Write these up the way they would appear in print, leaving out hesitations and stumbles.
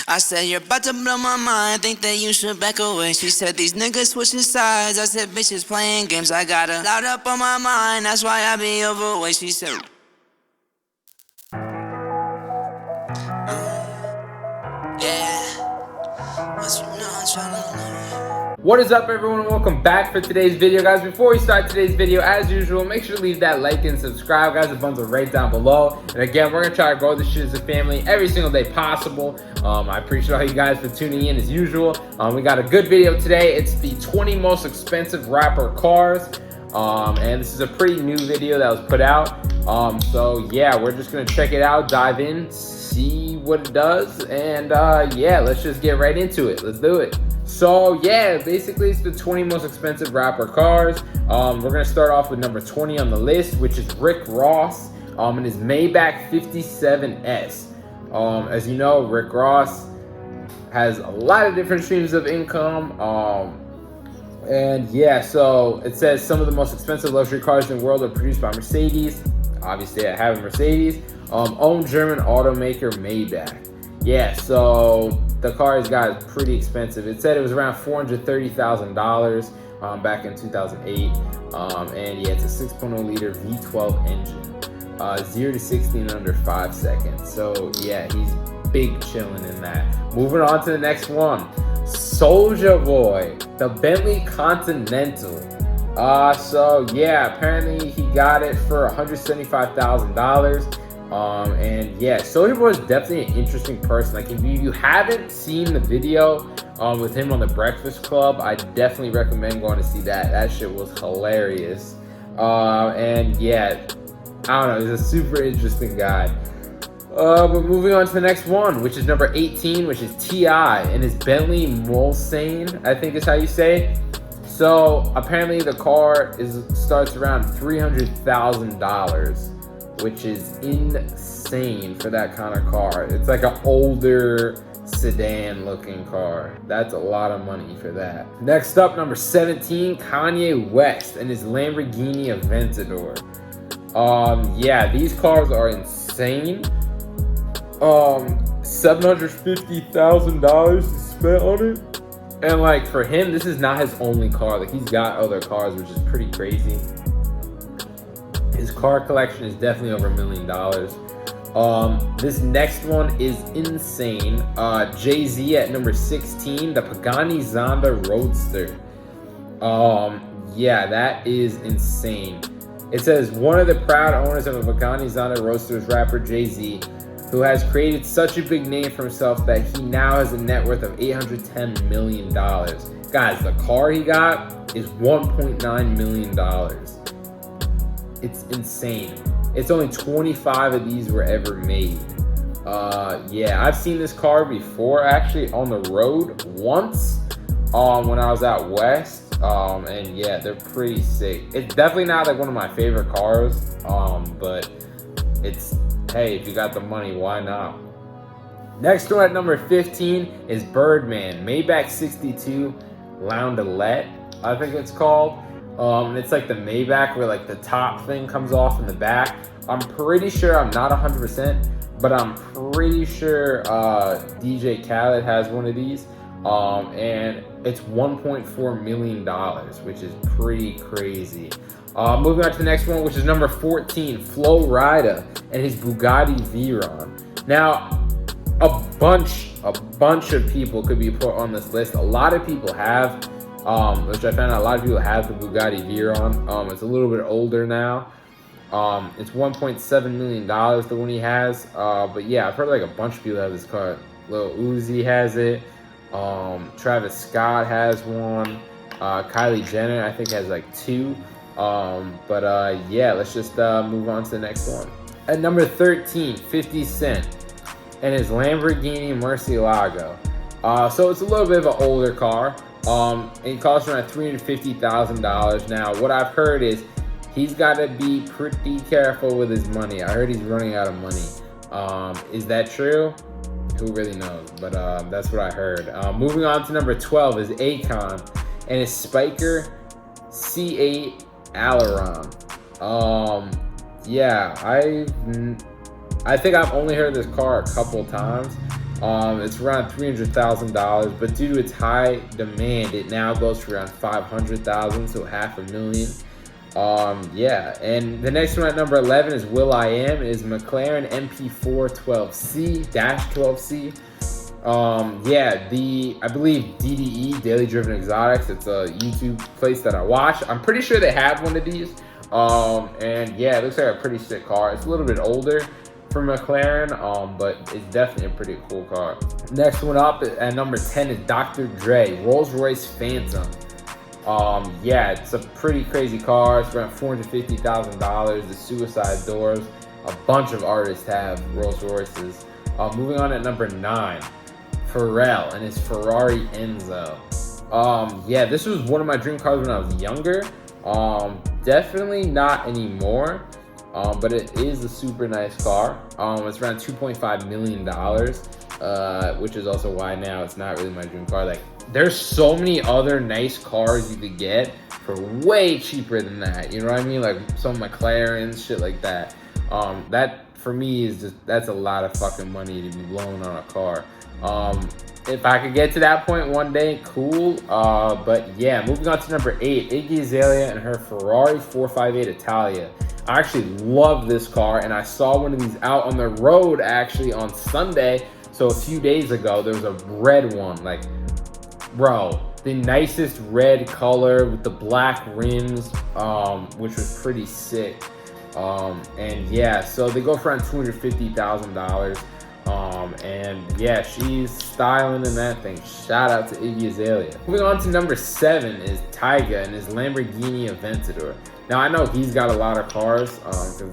I said, you're about to blow my mind, think that you should back away. She said, these niggas switching sides. I said, bitches playing games. I got a lot up on my mind, that's why I be overweight. She said, yeah, but you know I'm tryna know. What is up, everyone, and welcome back for today's video, guys. Before we start today's video, as usual, make sure to leave that like and subscribe, guys. The buttons are right down below. And again, we're gonna try to grow this shit as a family every single day possible. I appreciate all you guys for tuning in as usual. We got a good video today. It's the 20 most expensive rapper cars. And this is a pretty new video that was put out. So yeah, we're just gonna check it out, dive in, see what it does, and yeah, let's just get right into it. Let's do it. So yeah, basically it's the 20 most expensive rapper cars. We're gonna start off with number 20 on the list, which is Rick Ross and his Maybach 57S. As you know, Rick Ross has a lot of different streams of income. And yeah, so it says some of the most expensive luxury cars in the world are produced by Mercedes. Obviously, I have a Mercedes. Owned German automaker Maybach. Yeah, so the car he's got is pretty expensive. It said it was around $430,000 back in 2008. And yeah, it's a 6.0 liter V12 engine. 0 to 60 in under 5 seconds. So yeah, he's big chilling in that. Moving on to the next one. Soulja Boy, the Bentley Continental. So yeah, apparently he got it for $175,000. And yeah, Soulja Boy is definitely an interesting person. Like, if you haven't seen the video with him on The Breakfast Club, I definitely recommend going to see that. That shit was hilarious. And yeah, I don't know, he's a super interesting guy. But moving on to the next one, which is number 18, which is T.I. and his Bentley Mulsanne, I think is how you say it. So apparently the car starts around $300,000. Which is insane for that kind of car. It's like an older sedan looking car. That's a lot of money for that. Next up, number 17, Kanye West and his Lamborghini Aventador. Yeah, these cars are insane. $750,000 spent on it. And like, for him, this is not his only car. Like, he's got other cars, which is pretty crazy. His car collection is definitely over $1 million. This next one is insane. Jay-Z at number 16, the Pagani Zonda Roadster. Yeah, that is insane. It says, one of the proud owners of the Pagani Zonda Roadster is rapper Jay-Z, who has created such a big name for himself that he now has a net worth of $810 million. Guys, the car he got is $1.9 million. It's insane. It's only 25 of these were ever made. Yeah, I've seen this car before, actually, on the road once when I was out west. And yeah, they're pretty sick. It's definitely not like one of my favorite cars, but it's, hey, if you got the money, why not? Next one at number 15 is Birdman, Maybach 62 Loundelette, I think it's called. It's like the Maybach where like the top thing comes off in the back. I'm pretty sure, I'm not 100%, but I'm pretty sure DJ Khaled has one of these. And it's $1.4 million, which is pretty crazy. Moving on to the next one, which is number 14, Flo Rida and his Bugatti Veyron. Now, a bunch of people could be put on this list. A lot of people have, which I found out a lot of people have the Bugatti Veyron. It's a little bit older now. It's $1.7 million, the one he has. But yeah, I've heard like a bunch of people have this car. Lil Uzi has it. Travis Scott has one. Kylie Jenner, I think, has like 2. Yeah, let's just move on to the next one. At number 13, 50 Cent and his Lamborghini Murcielago. So it's a little bit of an older car. It costs around $350,000. Now, what I've heard is he's got to be pretty careful with his money. I heard he's running out of money. Is that true? Who really knows? But that's what I heard. Moving on to number 12 is Akon and his Spiker C8 Aileron. Yeah, I think I've only heard this car a couple times. It's around $300,000, but due to its high demand, it now goes for around $500,000, so $500,000. Yeah, and the next one at number 11 is will.i.am. It is McLaren MP4 12C-12C. I believe DDE, Daily Driven Exotics, it's a YouTube place that I watch. I'm pretty sure they have one of these. And yeah, it looks like a pretty sick car. It's a little bit older for McLaren, but it's definitely a pretty cool car. Next one up at number 10 is Dr. Dre, Rolls-Royce Phantom. It's a pretty crazy car. It's around $450,000. The suicide doors. A bunch of artists have Rolls-Royces. Moving on at number 9, Pharrell and his Ferrari Enzo. This was one of my dream cars when I was younger. Definitely not anymore. But it is a super nice car. It's around $2.5 million, which is also why now it's not really my dream car. Like, there's so many other nice cars you could get for way cheaper than that. You know what I mean? Like some McLarens, shit like that. That for me is just, that's a lot of fucking money to be blown on a car. If I could get to that point one day, cool. But yeah, moving on to number 8, Iggy Azalea and her Ferrari 458 Italia. I actually love this car, and I saw one of these out on the road actually on Sunday. So a few days ago, there was a red one. Like, bro, the nicest red color with the black rims, which was pretty sick. And yeah, so they go for around $250,000. And yeah, she's styling in that thing. Shout out to Iggy Azalea. Moving on to number 7 is Tyga and his Lamborghini Aventador. Now I know he's got a lot of cars, cause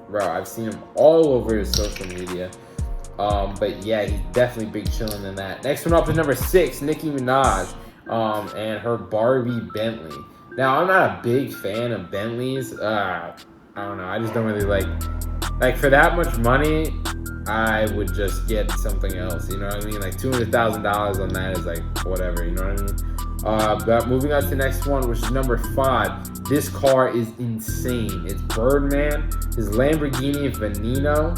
bro, I've seen him all over his social media. But yeah, he's definitely big chillin' in that. Next one up is number 6, Nicki Minaj, and her Barbie Bentley. Now I'm not a big fan of Bentleys. I don't know. I just don't really like for that much money. I would just get something else, you know what I mean? Like $200,000 on that is like whatever, you know what I mean? But moving on to the next one, which is number 5. This car is insane. It's Birdman, his Lamborghini Veneno.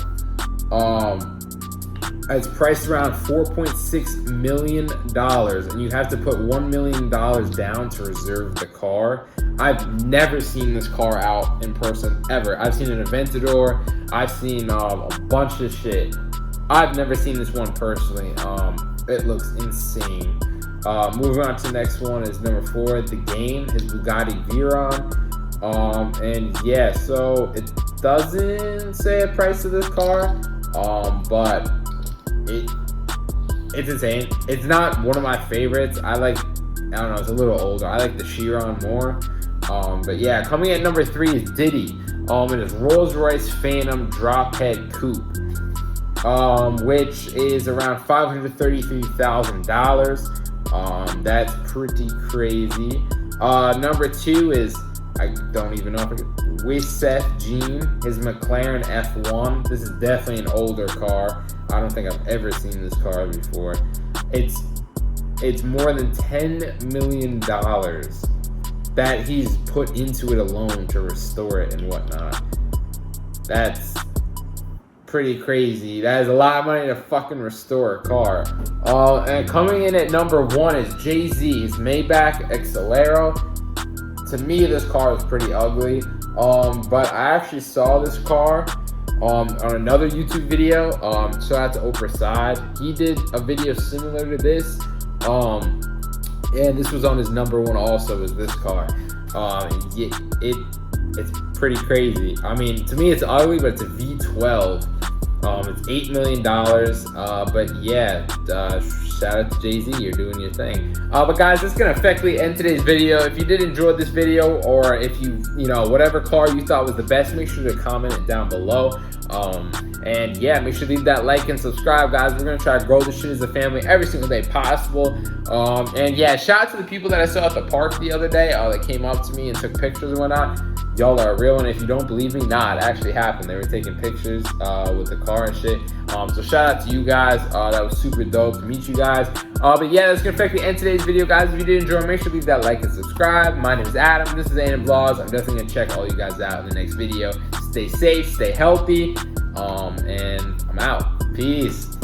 It's priced around $4.6 million, and you have to put $1 million down to reserve the car. I've never seen this car out in person, ever. I've seen an Aventador. I've seen a bunch of shit. I've never seen this one personally. It looks insane. Moving on to the next one is number 4, The Game, his Bugatti Veyron. And yeah, so it doesn't say a price of this car, but it's insane. It's not one of my favorites. I don't know, it's a little older. I like the Chiron more. But yeah, coming at number 3 is Diddy. It is Rolls-Royce Phantom Drophead Coupe, which is around $533,000. That's pretty crazy. Number 2 is, I don't even know if I could, Seth Jean, his McLaren F1. This is definitely an older car. I don't think I've ever seen this car before. It's more than $10 million that he's put into it alone to restore it and whatnot. That's pretty crazy. That is a lot of money to fucking restore a car. And coming in at number 1 is Jay-Z, his Maybach Exelero. To me, this car is pretty ugly. But I actually saw this car on another YouTube video. Shout out to Oprah Side. He did a video similar to this. And this was on his number 1 also, is this car. It's pretty crazy. I mean, to me it's ugly, but it's a V12. It's $8 million. But yeah, shout out to Jay-Z, you're doing your thing. But guys, that's gonna effectively end today's video. If you did enjoy this video, or if you whatever car you thought was the best, make sure to comment it down below. And yeah, make sure to leave that like and subscribe, guys. We're gonna try to grow this shit as a family every single day possible. And yeah, shout out to the people that I saw at the park the other day, that came up to me and took pictures and whatnot. Y'all are real, and if you don't believe me, nah, it actually happened. They were taking pictures with the car and shit. So shout out to you guys. That was super dope to meet you guys. But yeah, that's gonna effectively end today's video, guys. If you did enjoy, make sure to leave that like and subscribe. My name is Adam. This is A&M Vlogs. I'm definitely gonna check all you guys out in the next video. Stay safe, stay healthy, and I'm out. Peace.